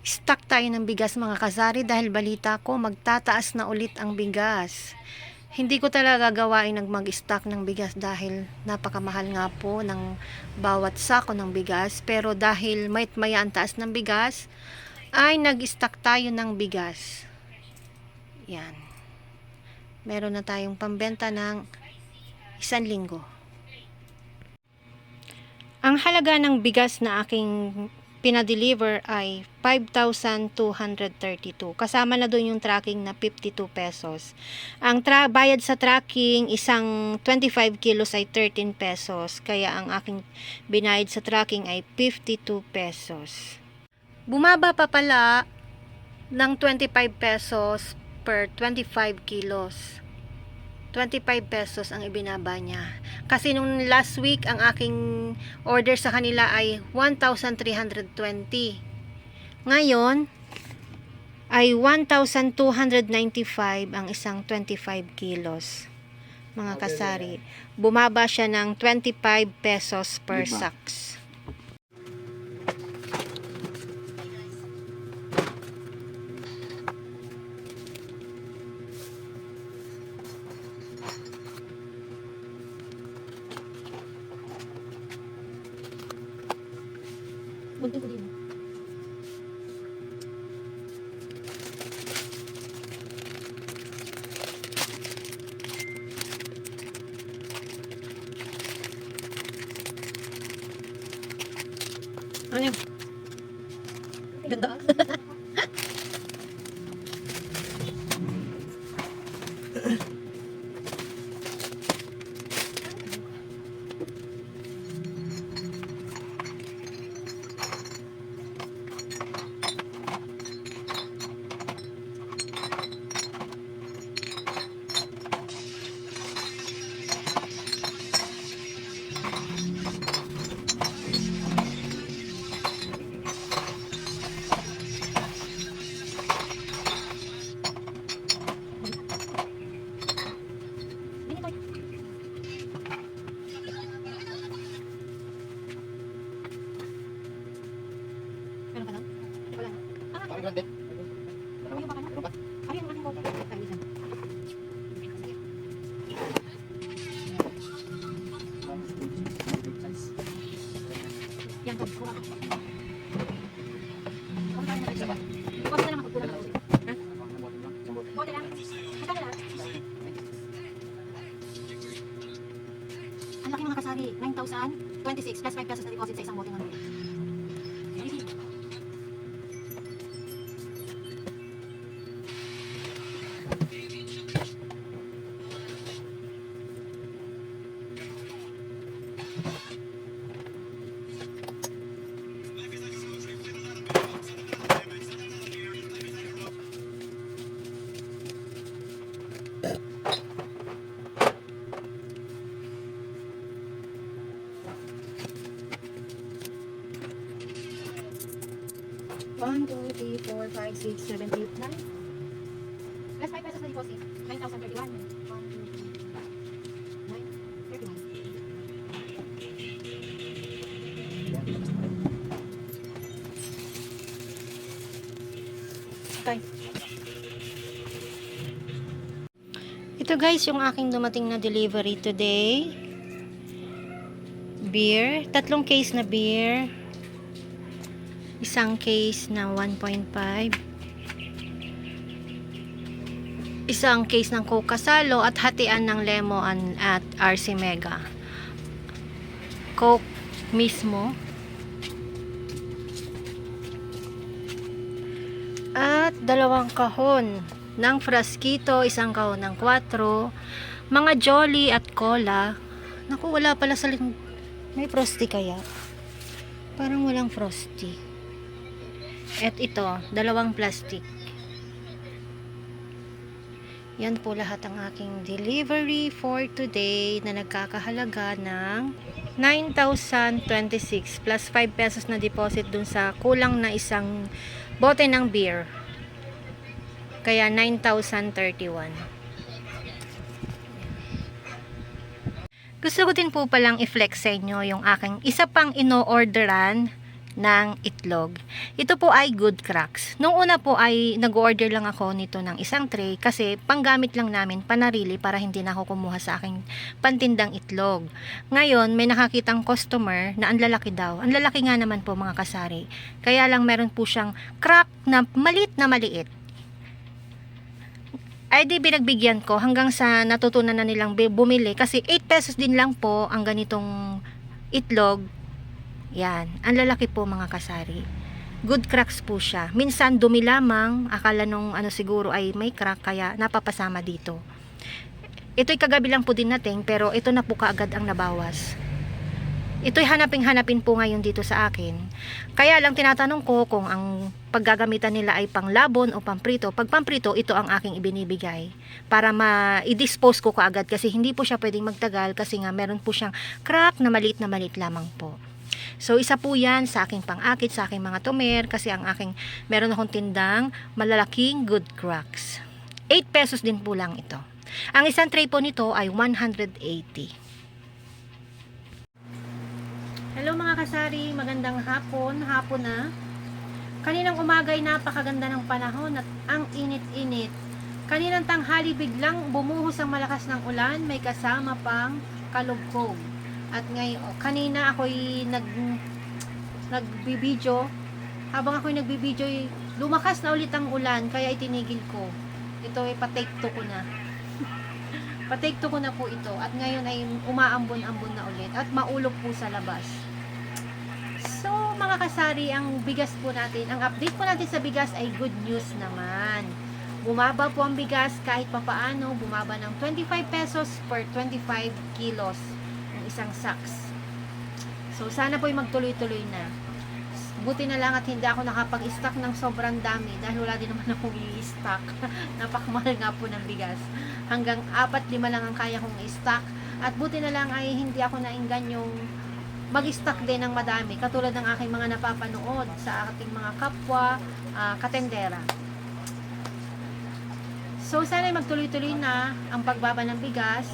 Stock tayo ng bigas mga kasari dahil balita ko magtataas na ulit ang bigas. Hindi ko talaga gawain mag-stock ng bigas dahil napakamahal nga po ng bawat sako ng bigas. Pero dahil maya ang taas ng bigas, ay nag-stock tayo ng bigas. Yan. Meron na tayong pambenta ng 1 linggo. Ang halaga ng bigas na aking pinadeliver ay 5,232. Kasama na doon yung tracking na 52 pesos. Ang bayad sa tracking, isang 25 kilos ay 13 pesos. Kaya ang aking binayad sa tracking ay 52 pesos. Bumaba pa pala ng 25 pesos per 25 kilos. 25 pesos ang ibinaba niya. Kasi nung last week, ang aking order sa kanila ay 1,320. Ngayon, ay 1,295 ang isang 25 kilos. Mga kasari. Bumaba siya ng 25 pesos per sacks. Buntin ko din. Ano yun? Ganda. Meron ka lang? Wala na. Ang grande. Yung baka na. Meron pa? Ay, ang aking bote. Ay, isa. Yan to. Kuha. Isa pa. Bote na lang ako. Kulang ako. Ha? Bote lang. Magkano lang? Ang laki mga kasari. 9,026 plus 5 pesos na deposit sa isang bote ng beer. Easy. One, two, three, 4, 5, 6, 7, 8, 9. Plus 5 pesos na deposit. 9,031. 1, 2, 3, 9, 39. Okay. Ito guys, yung aking dumating na delivery today. Beer. 3 case na beer. Isang case na 1.5. Isang case ng Coca Salo at hatian ng lemon at RC Mega. Coke mismo. At 2 kahon ng Frasquito, 1 kahon ng 4, mga Jolly at Cola. Naku, wala pala sa may Frosty kaya? Parang walang Frosty. At ito, 2 plastic. Yan po lahat ang aking delivery for today na nagkakahalaga ng 9,026 plus 5 pesos na deposit dun sa kulang na isang bote ng beer. Kaya 9,031. Gusto ko din po palang i-flex sa inyo yung aking isa pang ino-orderan ng itlog. Ito po ay Good Cracks. Nung una po ay nag-order lang ako nito ng isang tray kasi panggamit lang namin, panarili, para hindi na ako kumuha sa aking pantindang itlog. Ngayon, may nakakitang customer na ang lalaki daw. Ang lalaki nga naman po mga kasari. Kaya lang meron po siyang crack na maliit. Ay di binagbigyan ko hanggang sa natutunan na nilang bumili kasi 8 pesos din lang po ang ganitong itlog. Yan, ang lalaki po mga kasari. Good Cracks po siya. Minsan dumi lamang, akala nung siguro ay may crack kaya napapasama dito. Ito'y kagabi lang po din nating pero ito na po kaagad ang nabawas. Ito'y hanapin po ngayon dito sa akin. Kaya lang tinatanong ko kung ang paggagamitan nila ay panglabon o pamprito. Pag pamprito, ito ang aking ibinibigay para i-dispose ko kaagad kasi hindi po siya pwedeng magtagal kasi nga meron po siyang crack na maliit lamang po. So isa po yan sa aking pang-akit, sa aking mga tumer kasi meron akong tindang malalaking Good Cracks. 8 pesos din po lang ito. Ang isang tray po nito ay 180. Hello mga kasari, magandang hapon na. Kaninang umaga ay napakaganda ng panahon at ang init-init. Kaninang tanghali biglang bumuhos ang malakas ng ulan, may kasama pang kalugkog. At ngayon, kanina ako'y nagbibideo. Habang ako'y nagbibideo, lumakas na ulit ang ulan, kaya itinigil ko. Ito ay pa-take 2 ko na. Pa-take 2 ko na po ito. At ngayon ay umaambon-ambon na ulit. At maulog po sa labas. So, mga kasari, ang bigas po natin, ang update po natin sa bigas ay good news naman. Bumaba po ang bigas kahit papaano. Bumaba ng 25 pesos per 25 kilos ng isang sacks. So, sana po magtuloy-tuloy na. Buti na lang at hindi ako nakapag-stock ng sobrang dami dahil wala din naman akong i-stock. Napakamahal nga po ng bigas. Hanggang 4-5 lang ang kaya kong i-stock. At buti na lang ay hindi ako naingganyong mag-stock din ng madami. Katulad ng aking mga napapanood sa ating mga kapwa katendera. So sana magtuloy-tuloy na ang pagbaba ng bigas.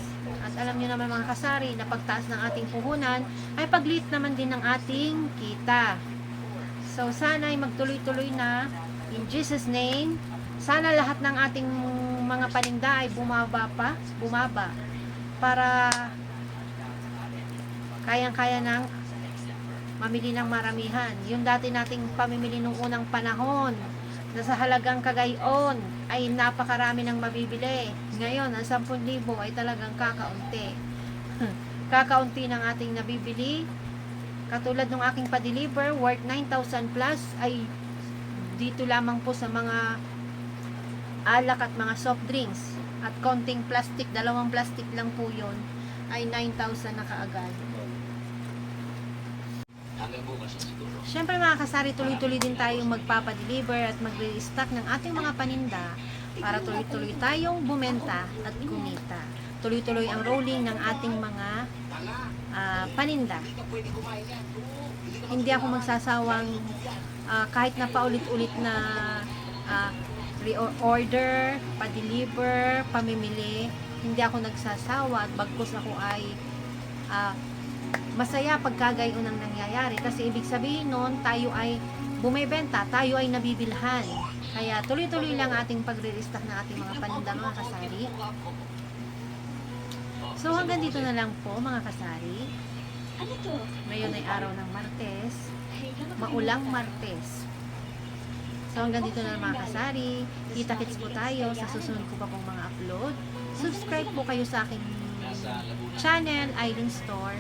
At alam nyo naman mga kasari na pagtaas ng ating puhunan ay pagliit naman din ng ating kita. So, sana ay magtuloy-tuloy na in Jesus name. Sana lahat ng ating mga paninda ay bumaba para kayang-kaya ng mamili ng maramihan. Yung dati nating pamimili nung unang panahon na sa halagang kagayon ay napakarami ng mabibili. Ngayon, ang 10,000 ay talagang kakaunti. Kakaunti ng ating nabibili. Katulad ng aking pa-deliver, worth 9,000 plus, ay dito lamang po sa mga alak at mga soft drinks. At konting plastic, 2 plastic lang po yun, ay 9,000 na kaagad. Siyempre mga kasari, tuloy-tuloy din tayong magpapadeliver at mag-restock ng ating mga paninda para tuloy-tuloy tayong bumenta at kumita. Tuloy-tuloy ang rolling ng ating mga paninda. Hindi ako magsasawang kahit na paulit-ulit na re-order, pa-deliver, pamimili, hindi ako nagsasawa at bagkus ako ay masaya pagkagayon ang nangyayari kasi ibig sabihin nun tayo ay bumebenta, tayo ay nabibilhan. Kaya tuloy-tuloy lang ating pagre-restock ng ating mga paninda mga kasari. So hanggang dito na lang po mga kasari. Ngayon ay araw ng Martes, maulang Martes. So hanggang dito na lang mga kasari. Kita-kits po tayo sa susunod ko pa pong mga upload. Subscribe po kayo sa aking channel, Aileen Store.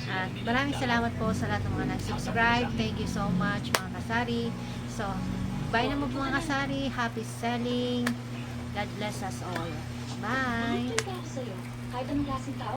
At maraming salamat po sa lahat ng mga nag-subscribe. Thank you so much mga kasari. So, bye na mo po mga kasari. Happy selling. God bless us all. Bye! Kahit anong klaseng tao,